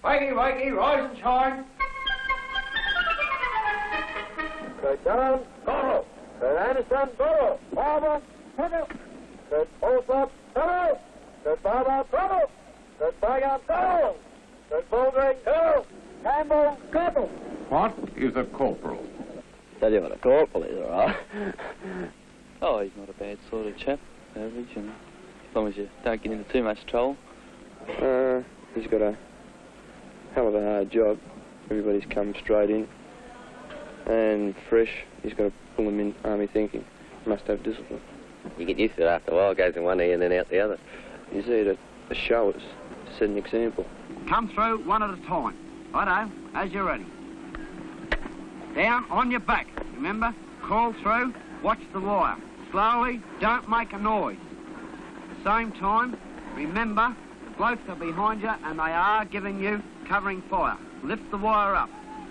Wakey, wakey, rise and shine. Good down, go. Good Anderson, go. Barber, go. Good Olsop, go. Good Barber, go. Good Bagan, go. Good Bouldering, go. Campbell, go. What is a corporal? Tell you what a corporal is, all right? Oh, he's not a bad sort of chap, average, and as long as you don't get into too much trouble. He's got a hell of a hard job. Everybody's come straight in and fresh. He's got to pull them in army thinking. Must have discipline. You get used to it after a while. It goes in one ear and then out the other. He's there to show us, to set an example. Come through one at a time. Righto, as you're ready. Down on your back. Remember, crawl through, watch the wire. Slowly, don't make a noise. At the same time, remember, the blokes are behind you and they are giving you covering fire. Lift the wire up.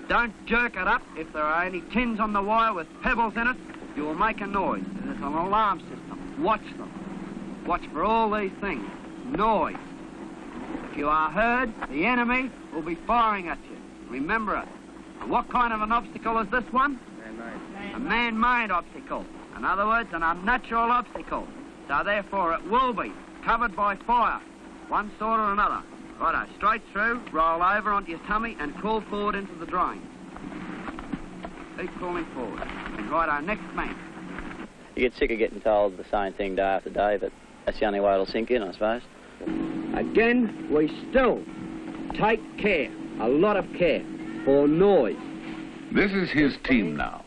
Don't jerk it up. If there are any tins on the wire with pebbles in it, you will make a noise. There's an alarm system. Watch them. Watch for all these things. Noise. If you are heard, the enemy will be firing at you. Remember it. And what kind of an obstacle is this one? Man-made. A man-made obstacle. In other words, an unnatural obstacle. So therefore it will be covered by fire, one sort or another. Righto, straight through, roll over onto your tummy and crawl forward into the drain. Keep crawling forward. And righto, next man. You get sick of getting told the same thing day after day, but that's the only way it'll sink in, I suppose. Again, we still take care, a lot of care, for noise. This is his team now.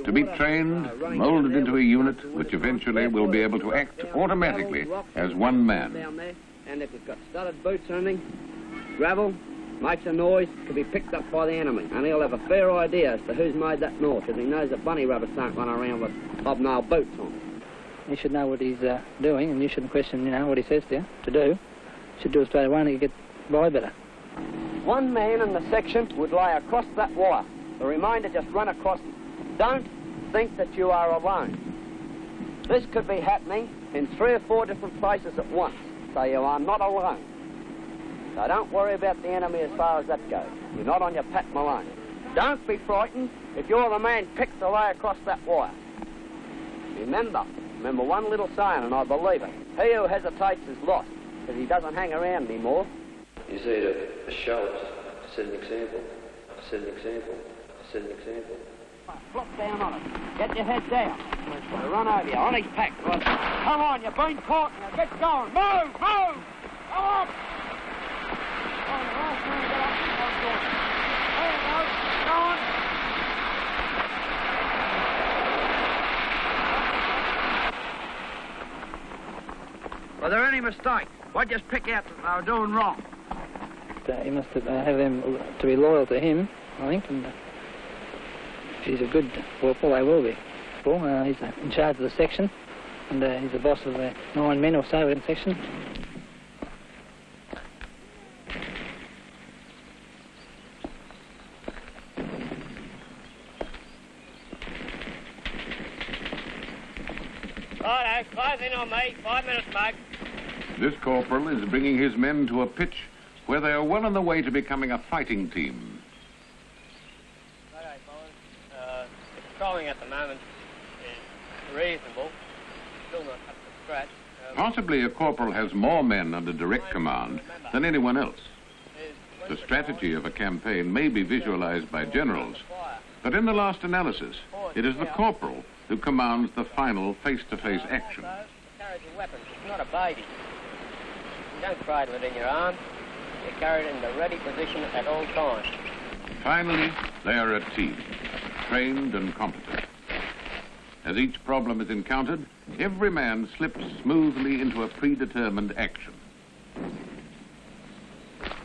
To be trained, molded into a unit which eventually will be able to act automatically as one man. Down there, and if it's got studded boots or anything, gravel makes a noise, can be picked up by the enemy, and he'll have a fair idea as to who's made that noise, because he knows that bunny rabbits don't run around with hobnail boots on. You should know what he's doing, and you shouldn't question, what he says to do. You should do it straight away and you get by better. One man in the section would lay across that wire. The remainder just run across. Don't think that you are alone. This could be happening in 3 or 4 different places at once, so you are not alone. So don't worry about the enemy as far as that goes. You're not on your Pat Malone. Don't be frightened if you're the man picked to lay across that wire. Remember one little saying, and I believe it. He who hesitates is lost, because he doesn't hang around anymore. He's there to show us, to set an example, to set an example, to set an example. Flop down on it. Get your head down. We'll run over you on his pack. Right. Come on, you've been caught now. Get going. Move, move. Go on. Oh, the last man get up. There you go. Go on. Were there any mistakes? What'd you pick out that they were doing wrong? He must have them to be loyal to him, I think, and if he's a good corporal, they will be. He's in charge of the section, and he's the boss of 9 men or so in the section. Righto, close in on me. 5 minutes, mate. This corporal is bringing his men to a pitch where they are well on the way to becoming a fighting team. Righto, fellas. The patrolling at the moment is reasonable. Still not up to scratch. Possibly a corporal has more men under direct command than anyone else. The strategy of a campaign may be visualized by generals, but in the last analysis, it is the corporal who commands the final face-to-face action. Carries your weapons. It's not a baby. You don't cradle it in your arm. You carry it in the ready position at all times. Finally, they are a team, trained and competent. As each problem is encountered, every man slips smoothly into a predetermined action.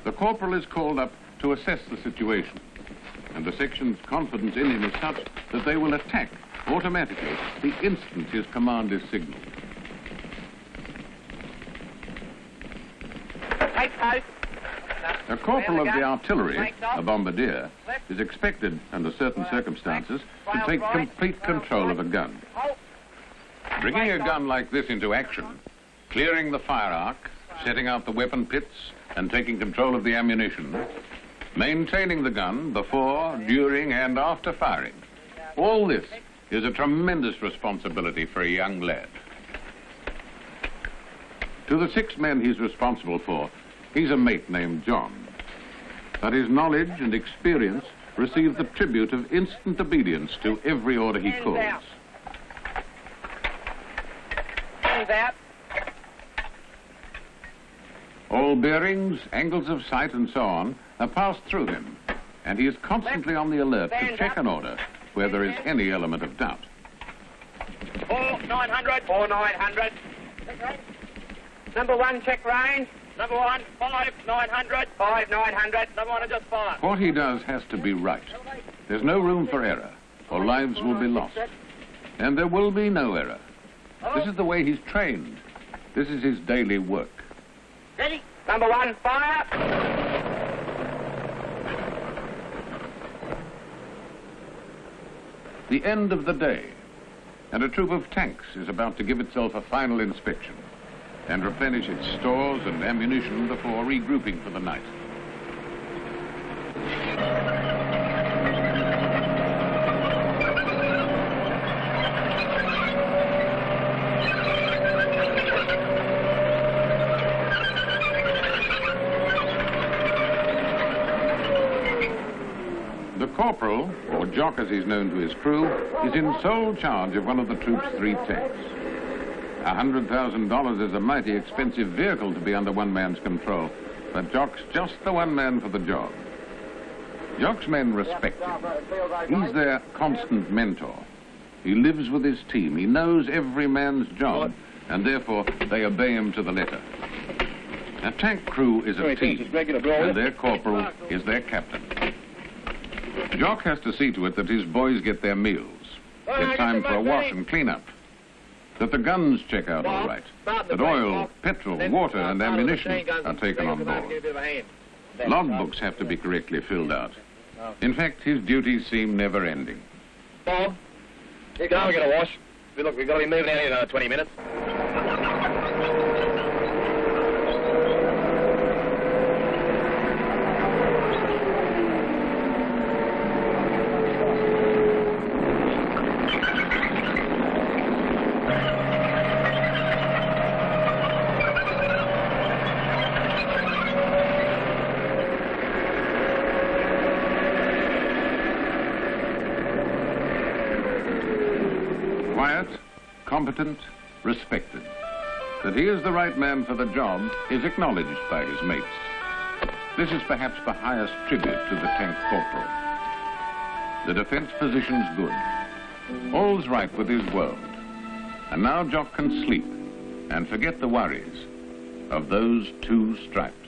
The corporal is called up to assess the situation, and the section's confidence in him is such that they will attack automatically the instant his command is signaled. A corporal of the artillery, a bombardier, is expected, under certain circumstances, to take complete control of a gun. Bringing a gun like this into action, clearing the fire arc, setting out the weapon pits, and taking control of the ammunition, maintaining the gun before, during, and after firing. All this is a tremendous responsibility for a young lad. To the 6 men he's responsible for, he's a mate named John. But his knowledge and experience receive the tribute of instant obedience to every order he calls. Hands out. All bearings, angles of sight, and so on are passed through him, and he is constantly on the alert to check an order where there is any element of doubt. 4900. 4900. Number 1, check range. Number 1, 5900. 5900. Number 1, just fire. What he does has to be right. There's no room for error, or lives will be lost. And there will be no error. This is the way he's trained. This is his daily work. Ready? Number 1, fire. The end of the day, and a troop of tanks is about to give itself a final inspection and replenish its stores and ammunition before regrouping for the night. The corporal, or jock as he's known to his crew, is in sole charge of one of the troop's 3 tanks. $100,000 is a mighty expensive vehicle to be under one man's control, but Jock's just the one man for the job. Jock's men respect him. He's their constant mentor. He lives with his team. He knows every man's job, and therefore they obey him to the letter. A tank crew is a team, and their corporal is their captain. Jock has to see to it that his boys get their meals, get time for a wash and clean up, that the guns check out all right, that oil, petrol, water, and ammunition are taken on board. Logbooks have to be correctly filled out. In fact, his duties seem never-ending. Bob, you go and get a wash. Look, we've got to be moving out in another 20 minutes. Quiet, competent, respected. That he is the right man for the job is acknowledged by his mates. This is perhaps the highest tribute to the tank corporal. The defense position's good. All's right with his world. And now Jock can sleep and forget the worries of those 2 stripes.